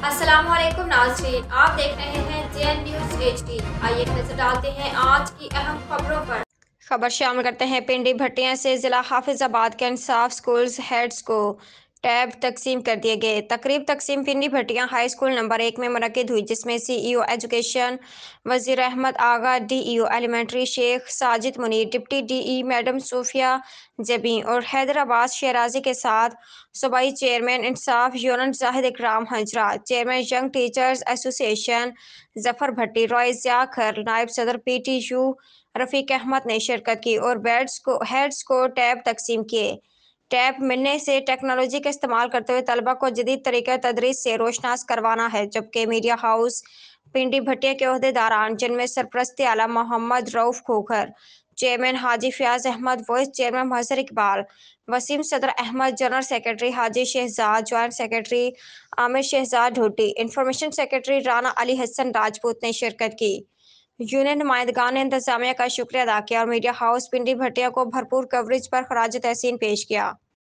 السلام علیکم ناظرین، آپ دیکھ رہے ہیں JN نیوز HD۔ آئیے نظر ڈالتے ہیں آج کی اہم خبروں پر۔ خبر شامل کرتے ہیں پنڈی بھٹیاں سے ضلع حافظ آباد کے انصاف اسکولز ہیڈز کو ٹیب تقسیم کر دیے گئے۔ تقریب تقسیم Pindi Bhattian high school number 1 میں منعقد ہوئی، جس میں CEO ایجوکیشن وزیر احمد آغا، DEO elementary Sheikh Sajid Munir, deputy DE madam Sofia Jabeen اور حیدرآباد شیرازی کے ساتھ صوبائی chairman Insaf union Zahid Ikram Hanjra, chairman young teachers association ظفر بھٹی، رائے ضیاء کھر، نائب صدر PTU رفیق احمد نے شرکت کی اور ہیڈز کو ٹیب تقسیم کیے۔ ٹیب ملنے سے ٹیکنالوجی کا استعمال کرتے ہوئے طلبہ کو جدید طریقہ تدریس سے روشناس کروانا ہے، جبکہ میڈیا ہاؤس پنڈی بھٹیاں کے عہدیداران، جن میں سرپرست اعلیٰ محمد رؤف کھوکھر، چیئرمین حاجی فیاض احمد، وائس چیئرمین مظہر اقبال، وسیم صدر احمد، جنرل سیکرٹری حاجی شہزاد، جوائنٹ سیکرٹری عامر شہزاد ڈھوٹی، انفارمیشن سیکرٹری رانا علی حسن راجپوت نے شرکت کی۔ یونین نمائندگان نے انتظامیہ کا شکریہ ادا کیا اور میڈیا ہاؤس پنڈی بھٹیاں کو بھرپور کوریج پر خراج تحسین پیش کیا۔